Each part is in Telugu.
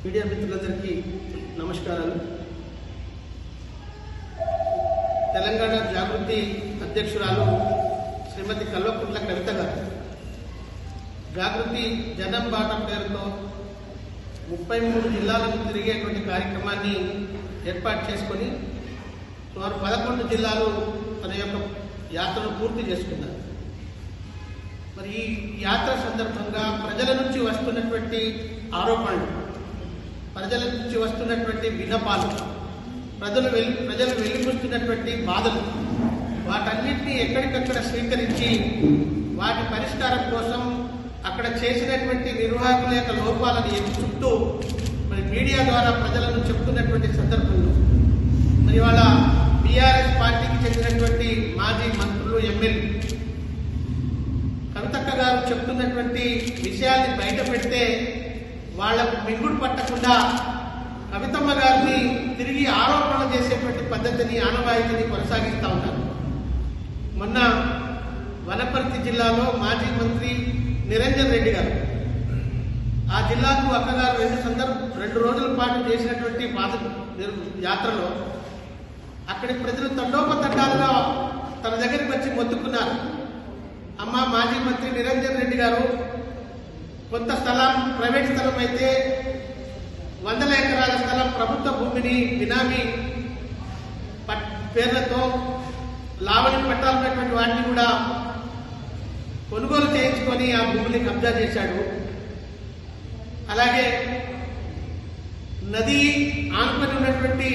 మీడియా మిత్రులందరికీ నమస్కారాలు. తెలంగాణ జాగృతి అధ్యక్షురాలు శ్రీమతి కల్వకుంట్ల కవిత గారు జాగృతి జనం బాట పేరుతో 33 జిల్లాలకు తిరిగేటువంటి కార్యక్రమాన్ని ఏర్పాటు చేసుకొని సుమారు 11 జిల్లాలు తన యొక్క యాత్రను పూర్తి చేసుకున్నారు. మరి ఈ యాత్ర సందర్భంగా ప్రజల నుంచి వస్తున్నటువంటి ఆరోపణలు, ప్రజల నుంచి వస్తున్నటువంటి విన్నపాలు, ప్రజలు వెలిపిస్తున్నటువంటి బాధలు, వాటన్నిటినీ ఎక్కడికక్కడ స్వీకరించి వాటి పరిష్కారం కోసం అక్కడ చేసినటువంటి నిర్వాహకుల యొక్క లోపాలను ఎదుర్కొంటూ మరి మీడియా ద్వారా ప్రజలను చెప్తున్నటువంటి సందర్భంలో మరి వాళ్ళ బీఆర్ఎస్ పార్టీకి చెందినటువంటి మాజీ మంత్రులు, ఎమ్మెల్యే కవితక్క గారు చెప్తున్నటువంటి విషయాన్ని బయట పెడితే వాళ్లకు మింగుడు పట్టకుండా కవితమ్మ గారిని తిరిగి ఆరోపణలు చేసేటువంటి పద్ధతిని, ఆనవాయితీని కొనసాగిస్తూ ఉంటారు. మొన్న వనపర్తి జిల్లాలో మాజీ మంత్రి నిరంజన్ రెడ్డి గారు ఆ జిల్లాకు అక్కగారు 2 రోజుల పాటు చేసినటువంటి యాత్రలో అక్కడి ప్రజలు తండోపతండాలుగా తన దగ్గరికి వచ్చి మొత్తుకున్నారు. అమ్మ, మాజీ మంత్రి నిరంజన్ రెడ్డి గారు, కొంత స్థలం ప్రైవేట్ స్థలం అయితే 100 ఎకరాల స్థలం ప్రభుత్వ భూమిని బినామీ పేర్లతో లావణి పట్టాలన్నటువంటి వాటిని కూడా కొనుగోలు చేయించుకొని ఆ భూమిని కబ్జా చేశాడు. అలాగే నది ఆనుకొని ఉన్నటువంటి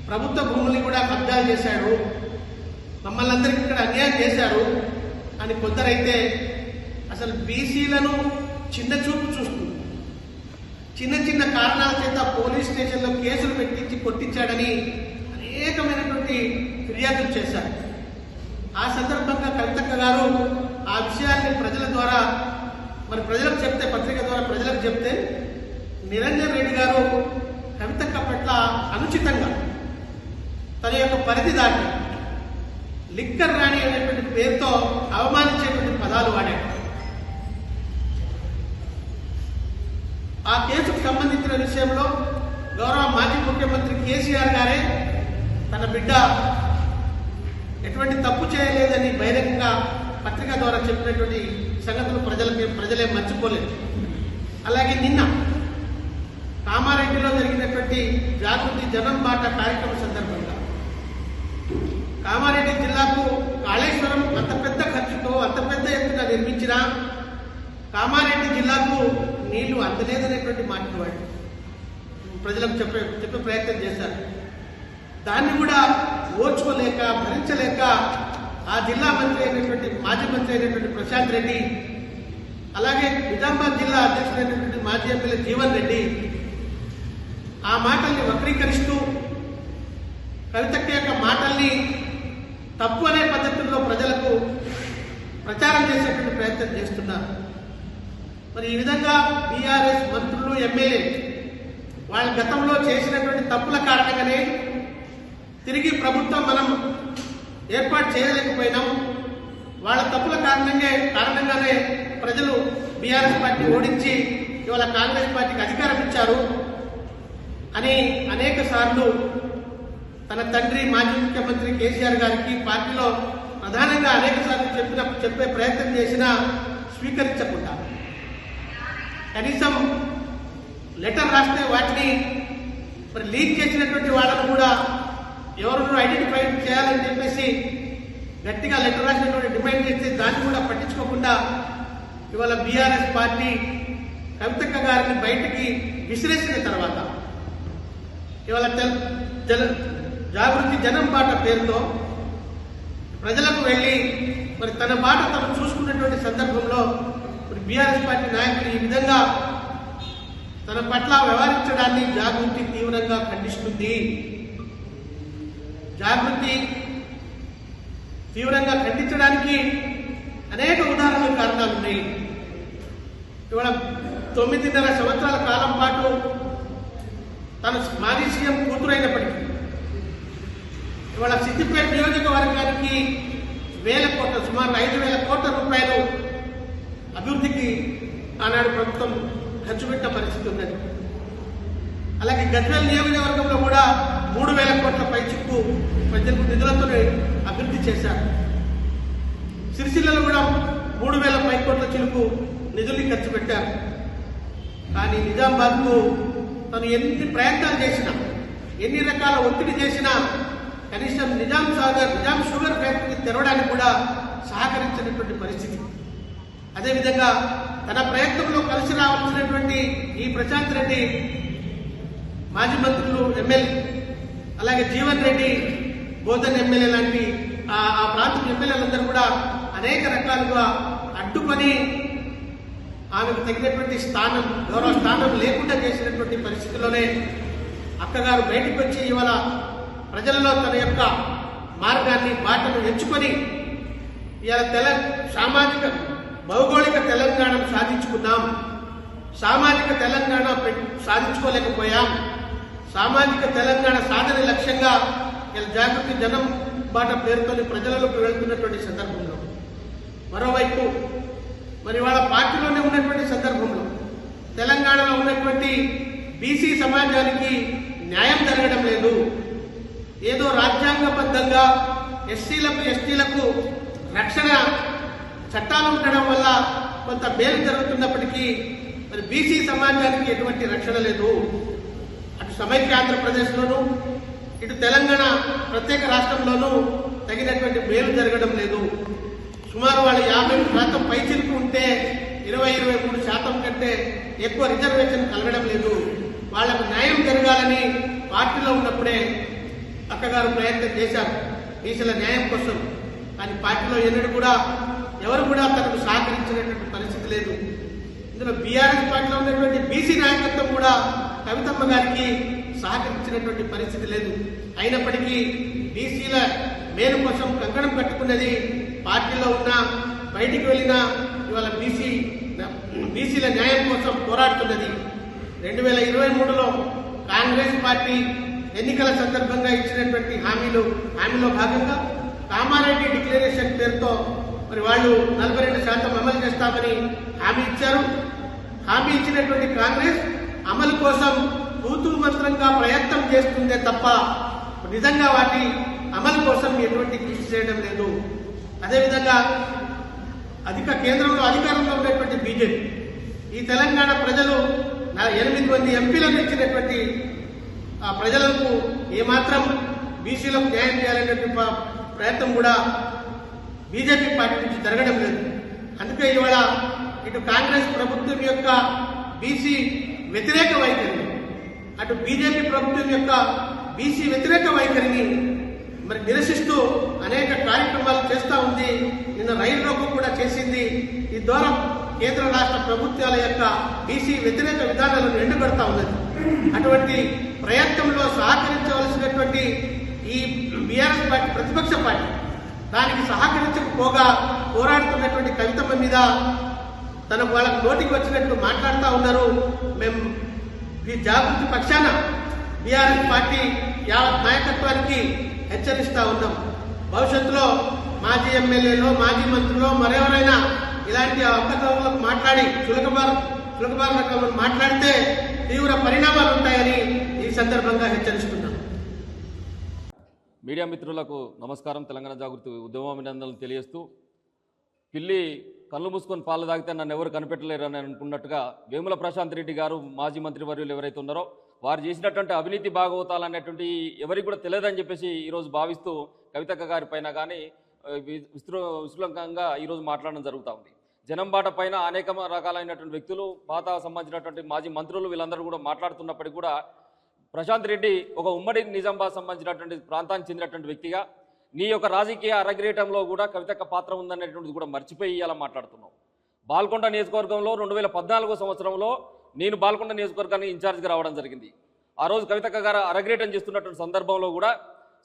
ప్రభుత్వ భూముల్ని కూడా కబ్జా చేశాడు. మమ్మల్ని అందరికీ ఇక్కడ అన్యాయం చేశారు అని కొందరైతే అసలు బీసీలను చిన్న చూపు చూస్తూ చిన్న కారణాల చేత పోలీస్ స్టేషన్లో కేసులు పెట్టించి కొట్టించాడని అనేకమైనటువంటి ఫిర్యాదులు చేశారు. ఆ సందర్భంగా కవితక్క గారు ఆ విషయాన్ని ప్రజల ద్వారా మరి ప్రజలకు చెప్తే, పత్రిక ద్వారా ప్రజలకు చెప్తే నిరంజన్ రెడ్డి గారు కవితక్క పట్ల అనుచితంగా తన యొక్క పరిధి దాటి లిక్కర్ రాణి అనేటువంటి పేరుతో అవమానించేటువంటి పదాలు వాడాడు. ఆ కేసుకు సంబంధించిన విషయంలో గౌరవ మాజీ ముఖ్యమంత్రి కేసీఆర్ గారే తన బిడ్డ ఎటువంటి తప్పు చేయలేదని బహిరంగంగా పత్రిక ద్వారా చెప్పినటువంటి సంగతులు ప్రజలే మర్చిపోలేదు. అలాగే నిన్న కామారెడ్డిలో జరిగినటువంటి జాగృతి జనం బాట కార్యక్రమం సందర్భంగా కామారెడ్డి జిల్లాకు కాళేశ్వరం అంత పెద్ద ఖర్చుతో అంత పెద్ద ఎత్తున నిర్మించిన కామారెడ్డి జిల్లాకు నీళ్లు అందలేదనేటువంటి మాటలు వాడి ప్రజలకు చెప్పే ప్రయత్నం చేశారు. దాన్ని కూడా ఓర్చుకోలేక, భరించలేక ఆ జిల్లా మంత్రి అయినటువంటి మాజీ మంత్రి అయినటువంటి ప్రశాంత్ రెడ్డి, అలాగే నిజామాబాద్ జిల్లా అధ్యక్షుడైనటువంటి మాజీ ఎమ్మెల్యే జీవన్ రెడ్డి ఆ మాటల్ని వక్రీకరిస్తూ కవితక్క యొక్క మాటల్ని తప్పు అనే పద్ధతుల్లో ప్రజలకు ప్రచారం చేసేటువంటి ప్రయత్నం చేస్తున్నారు. మరి ఈ విధంగా బీఆర్ఎస్ మంత్రులు, ఎమ్మెల్యే వాళ్ళ గతంలో చేసినటువంటి తప్పుల కారణంగానే తిరిగి ప్రభుత్వం మనం ఏర్పాటు చేయలేకపోయినాం. వాళ్ళ తప్పుల కారణంగానే ప్రజలు బీఆర్ఎస్ పార్టీ ఓడించి ఇవాళ కాంగ్రెస్ పార్టీకి అధికారం ఇచ్చారు అని అనేక సార్లు తన తండ్రి మాజీ ముఖ్యమంత్రి కేసీఆర్ గారికి పార్టీలో ప్రధానంగా అనేక సార్లు చెప్పే ప్రయత్నం చేసినా స్వీకరించకుండా కనీసం లెటర్ రాస్తే వాటిని మరి లీక్ చేసినటువంటి వాళ్ళను కూడా ఎవరు ఐడెంటిఫై చేయాలని చెప్పేసి గట్టిగా లెటర్ రాసినటువంటి డిమాండ్ చేస్తే దాన్ని కూడా పట్టించుకోకుండా ఇవాళ బీఆర్ఎస్ పార్టీ కవితక్క గారిని బయటికి విసిరేసిన తర్వాత ఇవాళ జాగృతి జనం బాట పేరుతో ప్రజలకు వెళ్ళి మరి తన బాట తను చూసుకున్నటువంటి సందర్భంలో మరి బీఆర్ఎస్ పార్టీ నాయకులు ఈ విధంగా తన పట్ల వ్యవహరించడాన్ని జాగృతి తీవ్రంగా ఖండిస్తుంది. జాగృతి తీవ్రంగా ఖండించడానికి అనేక ఉదాహరణలు, కారణాలు ఉన్నాయి. ఇవాళ 9.5 సంవత్సరాల కాలం పాటు తను మాజీ సీఎం కూతురైనప్పటికీ ఇవాళ సిద్దిపేట నియోజకవర్గానికి సుమారు 5,000 కోట్ల రూపాయలు అభివృద్ధికి ఆనాడు ప్రభుత్వం ఖర్చు పెట్టిన పరిస్థితి ఉన్నది. అలాగే గజ్వేల్ నియోజకవర్గంలో కూడా 3,000 కోట్ల పైచిక్కు ప్రజలకు నిధులతో అభివృద్ధి చేశారు. సిరిసిల్లలో కూడా 3,000 పై కోట్ల చిలుకు నిధుల్ని ఖర్చు పెట్టారు. కానీ నిజామాబాద్కు తను ఎన్ని ప్రయత్నాలు చేసినా, ఎన్ని రకాల ఒత్తిడి చేసినా కనీసం నిజాం షుగర్ ఫ్యాక్టరీ తెరవడానికి కూడా సహకరించినటువంటి పరిస్థితి. అదేవిధంగా తన ప్రయత్నంలో కలిసి రావాల్సినటువంటి ఈ ప్రశాంత్ రెడ్డి, మాజీ మంత్రులు, ఎమ్మెల్యే, అలాగే జీవన్ రెడ్డి, బోధన్ ఎమ్మెల్యే లాంటి ఆ ప్రాంతం ఎమ్మెల్యేలందరూ కూడా అనేక రకాలుగా అడ్డుకొని ఆమెకు తగినటువంటి స్థానం, గౌరవ స్థానం లేకుండా చేసినటువంటి పరిస్థితుల్లోనే అక్కగారు బయటకు వచ్చి ఇవాళ ప్రజలలో తన యొక్క మార్గాన్ని, బాటను ఎంచుకొని ఇవాళ సామాజిక భౌగోళిక తెలంగాణను సాధించుకున్నాం. సామాజిక తెలంగాణ సాధించుకోలేకపోయాం. సామాజిక తెలంగాణ సాధన లక్ష్యంగా ఇలా జాగృతి జనం బాట పేరుతో ప్రజలలోకి వెళ్తున్నటువంటి సందర్భంలో, మరోవైపు మరి వాళ్ళ పార్టీలోనే ఉన్నటువంటి సందర్భంలో తెలంగాణలో ఉన్నటువంటి బీసీ సమాజానికి న్యాయం జరగడం లేదు. ఏదో రాజ్యాంగబద్ధంగా ఎస్సీలకు, ఎస్టీలకు రక్షణ చట్టాలు ఉండడం వల్ల కొంత మేలు జరుగుతున్నప్పటికీ మరి బీసీ సమాజానికి ఎటువంటి రక్షణ లేదు. అటు సమైక్య ఆంధ్రప్రదేశ్లోనూ, ఇటు తెలంగాణ ప్రత్యేక రాష్ట్రంలోనూ తగినటువంటి మేలు జరగడం లేదు. సుమారు వాళ్ళు 50% పైచిలుకు ఉంటే 23% కంటే ఎక్కువ రిజర్వేషన్ కలగడం లేదు. వాళ్లకు న్యాయం జరగాలని పార్టీలో ఉన్నప్పుడే అక్కగారు ప్రయత్నం చేశారు బీసీల న్యాయం కోసం. కానీ పార్టీలో ఎన్నడూ కూడా ఎవరు కూడా తనకు సహకరించినటువంటి పరిస్థితి లేదు. ఇందులో బీఆర్ఎస్ పార్టీలో ఉన్నటువంటి బీసీ నాయకత్వం కూడా కవితమ్మ గారికి సహకరించినటువంటి పరిస్థితి లేదు. అయినప్పటికీ బీసీల మేలు కోసం కంకణం కట్టుకున్నది పార్టీలో ఉన్న, బయటికి వెళ్ళినా ఇవాళ బీసీల న్యాయం కోసం పోరాడుతున్నది. 2023లో కాంగ్రెస్ పార్టీ ఎన్నికల సందర్భంగా ఇచ్చినటువంటి హామీలో భాగంగా కామారెడ్డి డిక్లరేషన్ పేరుతో మరి వాళ్ళు 42% అమలు చేస్తామని హామీ ఇచ్చారు. హామీ ఇచ్చినటువంటి కాంగ్రెస్ అమలు కోసం తూతూ మంత్రంగా ప్రయత్నం చేస్తుందే తప్ప నిజంగా వాటి అమలు కోసం ఎటువంటి కృషి చేయడం లేదు. అదేవిధంగా కేంద్రంలో అధికారంలో ఉన్నటువంటి బీజేపీ, ఈ తెలంగాణ ప్రజలు 8 మంది ఎంపీలను ఇచ్చినటువంటి ప్రజలకు ఏమాత్రం బీసీలకు న్యాయం చేయాలనేటువంటి ప్రయత్నం కూడా బీజేపీ పార్టీ నుంచి జరగడం లేదు. అందుకే ఇవాళ ఇటు కాంగ్రెస్ ప్రభుత్వం యొక్క బీసీ వ్యతిరేక వైఖరిని, అటు బీజేపీ ప్రభుత్వం యొక్క బీసీ వ్యతిరేక వైఖరిని మరి నిరసిస్తూ అనేక కార్యక్రమాలు చేస్తూ ఉంది. నిన్న రైలు రోకో కూడా చేసింది. ఈ ద్వారా కేంద్ర రాష్ట్ర ప్రభుత్వాల యొక్క బీసీ వ్యతిరేక విధానాలను ఎండగొడతా ఉన్నది. అటువంటి ప్రయత్నంలో సహకరించవలసినటువంటి ఈ బీఆర్ఎస్ పార్టీ, ప్రతిపక్ష పార్టీ, దానికి సహకరించకపోగా పోరాడుతున్నటువంటి కవితమ్మ మీద వాళ్ళకు నోటికి వచ్చినట్టు మాట్లాడుతూ ఉన్నారు. మేము ఈ జాగృతి పక్షాన బీఆర్ఎస్ పార్టీ యావత్ నాయకత్వానికి హెచ్చరిస్తూ ఉన్నాం. భవిష్యత్తులో మాజీ ఎమ్మెల్యేలో, మాజీ మంత్రులు మరెవరైనా ఇలాంటి అవకతవకలకు మాట్లాడి చులకబారు రకాలను మాట్లాడితే తీవ్ర పరిణామాలు ఉంటాయని ఈ సందర్భంగా హెచ్చరిస్తున్నాం. మీడియా మిత్రులకు నమస్కారం. తెలంగాణ జాగృతి ఉద్యమాభినందనలు తెలియజేస్తూ, పిల్లి కళ్ళు మూసుకొని పాలు తాగితే నన్ను ఎవరు కనిపెట్టలేరని అనుకున్నట్టుగా వేముల ప్రశాంత్ రెడ్డి గారు, మాజీ మంత్రివర్యులు ఎవరైతే ఉన్నారో వారు చేసినటువంటి అవినీతి భాగవతాలు అనేటువంటి ఎవరికి కూడా తెలియదని చెప్పేసి ఈరోజు భావిస్తూ కవితక్క గారి పైన కానీ విస్తృతంగా ఈరోజు మాట్లాడడం జరుగుతూ ఉంది. జనం బాట పైన అనేక రకాలైనటువంటి వ్యక్తులు, పాత సంబంధించినటువంటి మాజీ మంత్రులు వీళ్ళందరూ కూడా మాట్లాడుతున్నప్పటికీ కూడా ప్రశాంత్ రెడ్డి ఒక ఉమ్మడి నిజామాబాద్ సంబంధించినటువంటి ప్రాంతానికి చెందినటువంటి వ్యక్తిగా నీ యొక్క రాజకీయ అరగ్రేటంలో కూడా కవితక్క పాత్ర ఉందనేటువంటిది కూడా మర్చిపోయి ఇలా మాట్లాడుతున్నావు. బాల్కొండ నియోజకవర్గంలో 2014 సంవత్సరంలో నేను బాల్కొండ నియోజకవర్గానికి ఇన్ఛార్జ్గా రావడం జరిగింది. ఆ రోజు కవితక్క గారు అరగ్రేటం చేస్తున్నటువంటి సందర్భంలో కూడా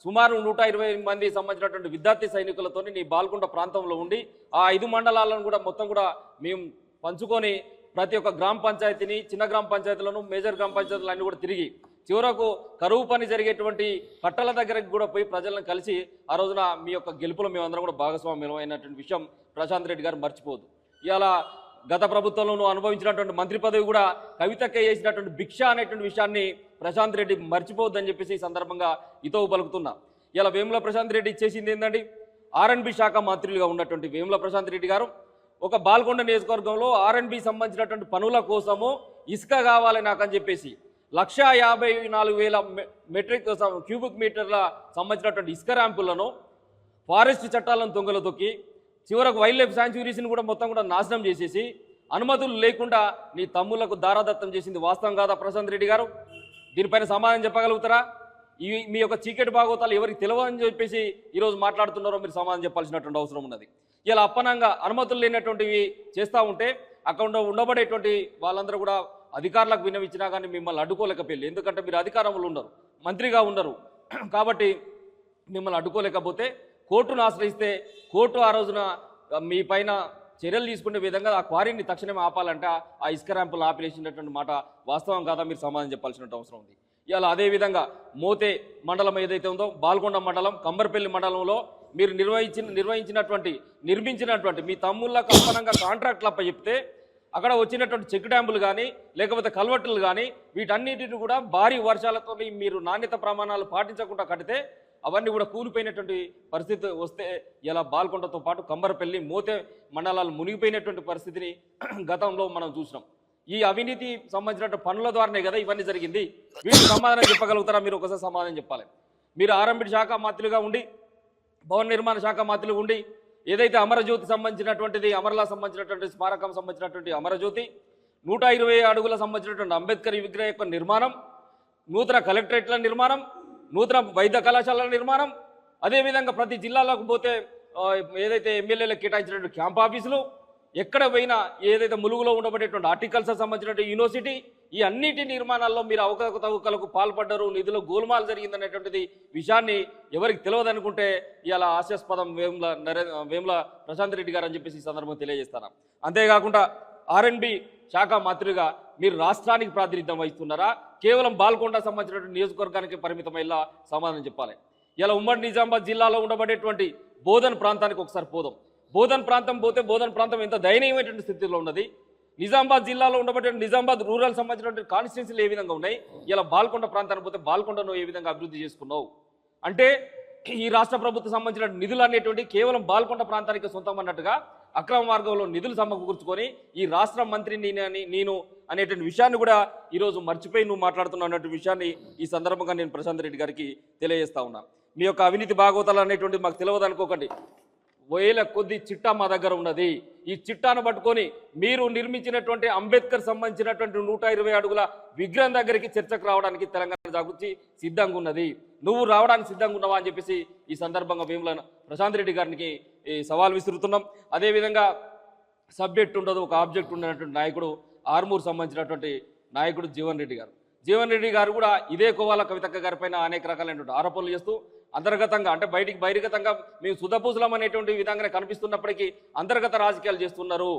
సుమారు 120 మంది సంబంధించినటువంటి విద్యార్థి సైనికులతో నీ బాల్కొండ ప్రాంతంలో ఉండి ఆ 5 మండలాలను కూడా మొత్తం కూడా మేము పంచుకొని ప్రతి ఒక్క గ్రామ పంచాయతీని, చిన్న గ్రామ పంచాయతీలను, మేజర్ గ్రామ పంచాయతీలన్నీ కూడా తిరిగి చివరకు కరువు పని జరిగేటువంటి కట్టల దగ్గరకు కూడా పోయి ప్రజలను కలిసి ఆ రోజున మీ యొక్క గెలుపులో మేమందరం కూడా భాగస్వామ్యం అయినటువంటి విషయం ప్రశాంత్ రెడ్డి గారు మర్చిపోదు. ఇవాళ గత ప్రభుత్వంలో నువ్వు అనుభవించినటువంటి మంత్రి పదవి కూడా కవితకే చేసినటువంటి భిక్ష అనేటువంటి విషయాన్ని ప్రశాంత్ రెడ్డి మర్చిపోవద్దని చెప్పేసి ఈ సందర్భంగా ఇతవు పలుకుతున్నా. ఇలా వేముల ప్రశాంత్ రెడ్డి చేసింది ఏంటండి, R&B శాఖ మంత్రులుగా ఉన్నటువంటి వేముల ప్రశాంత్ రెడ్డి గారు ఒక బాల్కొండ నియోజకవర్గంలో R&B సంబంధించినటువంటి పనుల కోసము ఇసుక కావాలి నాకని చెప్పేసి 1,54,000 మెట్రిక్ క్యూబిక్ మీటర్ల సంబంధించినటువంటి ఇసుక ర్యాంపులను ఫారెస్ట్ చట్టాలను తొంగలు తొక్కి చివరకు వైల్డ్ లైఫ్ శాంచురీస్ని కూడా మొత్తం కూడా నాశనం చేసేసి అనుమతులు లేకుండా నీ తమ్ముళ్లకు దారాదత్తం చేసింది వాస్తవం కాదా ప్రశాంత్ రెడ్డి గారు? దీనిపైన సమాధానం చెప్పగలుగుతారా? మీ యొక్క చీకటి భాగవతాలు ఎవరికి తెలియదని చెప్పేసి ఈరోజు మాట్లాడుతున్నారో మీరు సమాధానం చెప్పాల్సినటువంటి అవసరం ఉన్నది. ఇలా అప్పనంగా అనుమతులు లేనటువంటివి చేస్తూ ఉంటే అక్కడ ఉండబడేటువంటి వాళ్ళందరూ కూడా అధికారులకు విన్నవించినా కానీ మిమ్మల్ని అడ్డుకోలేకపోయింది. ఎందుకంటే మీరు అధికారంలో ఉన్నారు, మంత్రిగా ఉన్నారు కాబట్టి మిమ్మల్ని అడ్డుకోలేకపోతే కోర్టును ఆశ్రయిస్తే కోర్టు ఆ రోజున మీ పైన చర్యలు తీసుకునే విధంగా ఆ క్వారీని తక్షణమే ఆపాలంటే ఆ ఇసుక ర్యాంపులు ఆపిలేసినటువంటి మాట వాస్తవం కాదా మీరు సమాధానం చెప్పాల్సినటువంటి అవసరం ఉంది. ఇలా అదేవిధంగా మోతే మండలం ఏదైతే ఉందో బాల్కొండ మండలం కంబర్పల్లి మండలంలో మీరు నిర్మించినటువంటి మీ తమ్ముళ్ళకు అప్పనంగా కాంట్రాక్ట్లు అప్పచెప్తే అక్కడ వచ్చినటువంటి చెక్ డ్యాంపులు కానీ లేకపోతే కల్వర్టులు కానీ వీటన్నిటిని కూడా భారీ వర్షాలతో మీరు నాణ్యత ప్రమాణాలు పాటించకుండా కడితే అవన్నీ కూడా కూలిపోయినటువంటి పరిస్థితి వస్తే ఇలా బాల్కొండతో పాటు కంబరపల్లి మోతే మండలాలు మునిగిపోయినటువంటి పరిస్థితిని గతంలో మనం చూసినాం. ఈ అవినీతి సంబంధించిన పనుల ద్వారానే కదా ఇవన్నీ జరిగింది. వీటికి సమాధానం చెప్పగలుగుతారా? మీరు ఒకసారి సమాధానం చెప్పాలి. మీరు R&B శాఖ మంత్రులుగా ఉండి భవన నిర్మాణ శాఖ మంత్రులుగా ఉండి ఏదైతే అమరజ్యోతి సంబంధించినటువంటిది అమరలా సంబంధించినటువంటి స్మారకం సంబంధించినటువంటి అమరజ్యోతి 120 అడుగుల సంబంధించినటువంటి అంబేద్కర్ విగ్రహం యొక్క నిర్మాణం, నూతన కలెక్టరేట్ల నిర్మాణం, నూతన వైద్య కళాశాలల నిర్మాణం, అదేవిధంగా ప్రతి జిల్లాలోకి పోతే ఏదైతే ఎమ్మెల్యేలకు కేటాయించినటువంటి క్యాంప్ ఆఫీసులు, ఎక్కడ పోయినా ఏదైతే ములుగులో ఉండబడేటువంటి హార్టికల్చర్ సంబంధించినటువంటి యూనివర్సిటీ, ఈ అన్నిటి నిర్మాణాల్లో మీరు అవకతవకలకు పాల్పడ్డారు, నిధులు గోల్మాల్ జరిగిందనేటువంటిది విషయాన్ని ఎవరికి తెలియదనుకుంటే ఇలా హాస్యాస్పదం వేముల ప్రశాంత్ రెడ్డి గారు అని చెప్పేసి ఈ సందర్భంగా తెలియజేస్తాను. అంతేకాకుండా R&B శాఖ మంత్రిగా మీరు రాష్ట్రానికి ప్రాతినిధ్యం వహిస్తున్నారా, కేవలం బాల్కొండ సంబంధించినటువంటి నియోజకవర్గానికి పరిమితమయ్యేలా సమాధానం చెప్పాలి. ఇలా ఉమ్మడి నిజామాబాద్ జిల్లాలో ఉండబడేటువంటి బోధన్ ప్రాంతానికి ఒకసారి పోదాం. బోధన్ ప్రాంతం పోతే బోధన్ ప్రాంతం ఎంత దయనీయమైనటువంటి స్థితిలో ఉన్నది. నిజామాబాద్ జిల్లాలో ఉండబడే నిజామాబాద్ రూరల్ సంబంధించినటువంటి కాన్స్టిట్యున్సీలు ఏ విధంగా ఉన్నాయి, ఇలా బాల్కొండ ప్రాంతానికి పోతే బాల్కొండను ఏ విధంగా అభివృద్ధి చేసుకున్నావు అంటే ఈ రాష్ట్ర ప్రభుత్వం సంబంధించిన నిధులు అనేటువంటి కేవలం బాల్కొండ ప్రాంతానికి సొంతం అన్నట్టుగా అక్రమ మార్గంలో నిధులు సమకూర్చుకొని ఈ రాష్ట్ర మంత్రి నేను అనేటువంటి విషయాన్ని కూడా ఈరోజు మర్చిపోయి నువ్వు మాట్లాడుతున్నావు అన్నటువంటి విషయాన్ని ఈ సందర్భంగా నేను ప్రశాంత్ రెడ్డి గారికి తెలియజేస్తా ఉన్నా. మీ యొక్క అవినీతి భాగవతాలు అనేటువంటిది మాకు తెలియదు అనుకోకండి. వేల కొద్ది చిట్టా మా దగ్గర ఉన్నది. ఈ చిట్టాను పట్టుకొని మీరు నిర్మించినటువంటి అంబేద్కర్ సంబంధించినటువంటి 120 అడుగుల విగ్రహం దగ్గరికి చర్చకు రావడానికి తెలంగాణ జాగృతి సిద్ధంగా ఉన్నది. నువ్వు రావడానికి సిద్ధంగా ఉన్నావా అని చెప్పేసి ఈ సందర్భంగా వేముల ప్రశాంత్ రెడ్డి గారికి సవాల్ విసురుతున్నాం. అదేవిధంగా సబ్జెక్ట్ ఉండదు, ఒక ఆబ్జెక్ట్ ఉన్నటువంటి నాయకుడు ఆర్మూర్ సంబంధించినటువంటి నాయకుడు జీవన్ రెడ్డి గారు. జీవన్ రెడ్డి గారు కూడా ఇదే కోవాల కవితక్క గారి పైన అనేక రకాలైనటువంటి ఆరోపణలు చేస్తూ అంతర్గతంగా అంటే బహిర్గతంగా మేము సుధపూసలం అనేటువంటి విధంగానే కనిపిస్తున్నప్పటికీ అంతర్గత రాజకీయాలు చేస్తున్నారు.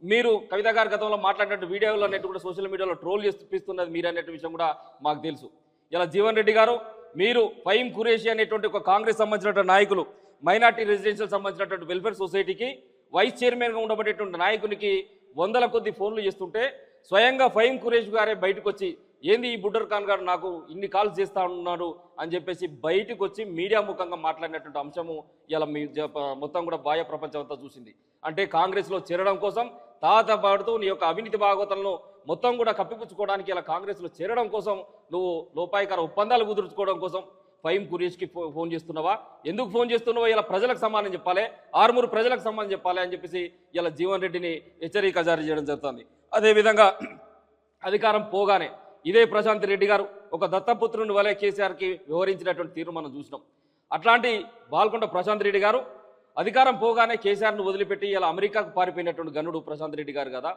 మీరు కవిత గారి గతంలో మాట్లాడినట్టు వీడియోలు అనేట్టు కూడా సోషల్ మీడియాలో ట్రోల్ చేస్తున్నది మీరు అనేటువంటి విషయం కూడా మాకు తెలుసు. ఇలా జీవన్ రెడ్డి గారు మీరు ఫహీం ఖురేషి అనేటువంటి ఒక కాంగ్రెస్ సంబంధించినటువంటి నాయకులు మైనార్టీ రెసిడెన్షియల్ సంబంధించినటువంటి వెల్ఫేర్ సొసైటీకి వైస్ చైర్మన్గా ఉండబడేటువంటి నాయకునికి వందల కొద్ది ఫోన్లు చేస్తుంటే స్వయంగా ఫహీం ఖురేషి గారే బయటకు వచ్చి ఏంది ఈ బుడ్డర్ ఖాన్ గారు నాకు ఇన్ని కాల్స్ చేస్తూ ఉన్నాడు అని చెప్పేసి బయటకు వచ్చి మీడియా ముఖంగా మాట్లాడినటువంటి అంశము ఇలా మీ మొత్తం కూడా బాహ్య ప్రపంచం అంతా చూసింది. అంటే కాంగ్రెస్లో చేరడం కోసం తాతపడుతూ నీ యొక్క అవినీతి భాగవతాలను మొత్తం కూడా కప్పిపుచ్చుకోవడానికి ఇలా కాంగ్రెస్లో చేరడం కోసం నువ్వు లోపాయికార ఒప్పందాలు కుదుర్చుకోవడం కోసం ఫహీం ఖురేషికి ఫోన్ చేస్తున్నావా? ఎందుకు ఫోన్ చేస్తున్నావో ఇలా ప్రజలకు సమాధానం చెప్పాలి, ఆర్మూరు ప్రజలకు సమాధానం చెప్పాలి అని చెప్పేసి ఇలా జీవన్ రెడ్డిని హెచ్చరిక జారీ చేయడం జరుగుతుంది. అదేవిధంగా అధికారం పోగానే ఇదే ప్రశాంత్ రెడ్డి గారు ఒక దత్తపుత్రుని వలె కేసీఆర్కి వ్యవహరించినటువంటి తీరు మనం చూసినాం. అట్లాంటి బాల్కొండ ప్రశాంత్ రెడ్డి గారు అధికారం పోగానే కేసీఆర్ను వదిలిపెట్టి ఇలా అమెరికాకు పారిపోయినటువంటి గనుడు ప్రశాంత్ రెడ్డి గారు కదా.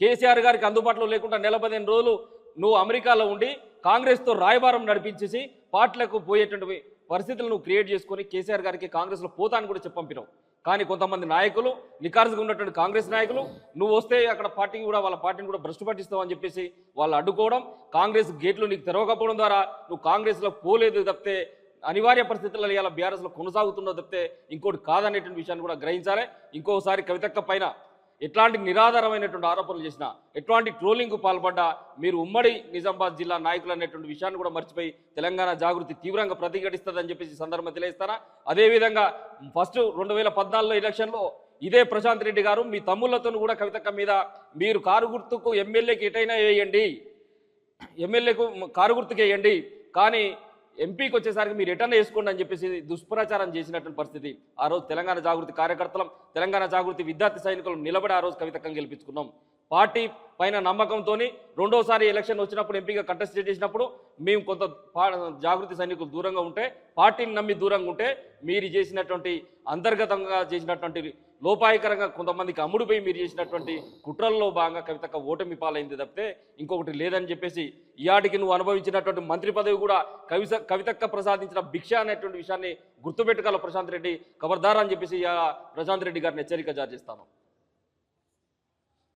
కేసీఆర్ గారికి అందుబాటులో లేకుండా 15 రోజులు నువ్వు అమెరికాలో ఉండి కాంగ్రెస్తో రాయబారం నడిపించేసి పార్టీలకు పోయేటువంటి పరిస్థితులు నువ్వు క్రియేట్ చేసుకొని కేసీఆర్ గారికి కాంగ్రెస్లో పోతాను కూడా చెప్పంపినావు. కానీ కొంతమంది నాయకులు నికార్సుగా ఉన్నటువంటి కాంగ్రెస్ నాయకులు నువ్వు వస్తే అక్కడ పార్టీని కూడా వాళ్ళ పార్టీని కూడా భ్రష్టు పట్టిస్తావు అని చెప్పేసి వాళ్ళు అడ్డుకోవడం, కాంగ్రెస్ గేట్లు నీకు తెరవకపోవడం ద్వారా నువ్వు కాంగ్రెస్లో పోలేదు తప్పితే అనివార్య పరిస్థితుల్లో ఇలా బీఆర్ఎస్లో కొనసాగుతుందో తప్పితే ఇంకోటి కాదనేటువంటి విషయాన్ని కూడా గ్రహించాలి. ఇంకోసారి కవితక్క పైన ఎట్లాంటి నిరాధారమైనటువంటి ఆరోపణలు చేసినా, ఎట్లాంటి ట్రోలింగ్కు పాల్పడ్డా మీరు ఉమ్మడి నిజామాబాద్ జిల్లా నాయకులు అనేటువంటి విషయాన్ని కూడా మర్చిపోయి తెలంగాణ జాగృతి తీవ్రంగా ప్రతిఘటిస్తుందని చెప్పేసి ఈ సందర్భంగా తెలియజేస్తారా. అదేవిధంగా ఫస్ట్ 2014లో ఎలక్షన్లో ఇదే ప్రశాంత్ రెడ్డి గారు మీ తమ్ముళ్లతో కూడా కవితక్క మీద మీరు కారు గుర్తుకు ఎమ్మెల్యేకి ఎటైనా వేయండి, ఎమ్మెల్యేకు కారు గుర్తుకు వేయండి, కానీ ఎంపీకి వచ్చేసరికి మీరు రిటర్న్ వేసుకోండి అని చెప్పేసి దుష్ప్రచారం చేసినటువంటి పరిస్థితి. ఆ రోజు తెలంగాణ జాగృతి కార్యకర్తలం, తెలంగాణ జాగృతి విద్యార్థి సైనికులు నిలబడి ఆ రోజు కవితక్కను గెలిపించుకున్నాం. పార్టీ పైన నమ్మకంతో రెండోసారి ఎలక్షన్ వచ్చినప్పుడు ఎంపీగా కంటెస్ట్ చేసినప్పుడు మేము కొంత జాగృతి సైనికులు దూరంగా ఉంటే, పార్టీని నమ్మి దూరంగా ఉంటే, మీరు చేసినటువంటి అంతర్గతంగా చేసినటువంటి లోపాయకరంగా కొంతమందికి అమ్ముడుపోయి మీరు చేసినటువంటి కుట్రల్లో భాగంగా కవితక్క ఓటమి పాలైంది తప్పితే ఇంకొకటి లేదని చెప్పేసి, ఈయాటికి నువ్వు అనుభవించినటువంటి మంత్రి పదవి కూడా కవితక్క ప్రసాదించిన భిక్ష అనేటువంటి విషయాన్ని గుర్తుపెట్టుకోవాలి ప్రశాంత్ రెడ్డి, ఖబర్దార్ అని చెప్పేసి ప్రశాంత్ రెడ్డి గారిని హెచ్చరిక జారీ చేస్తాను.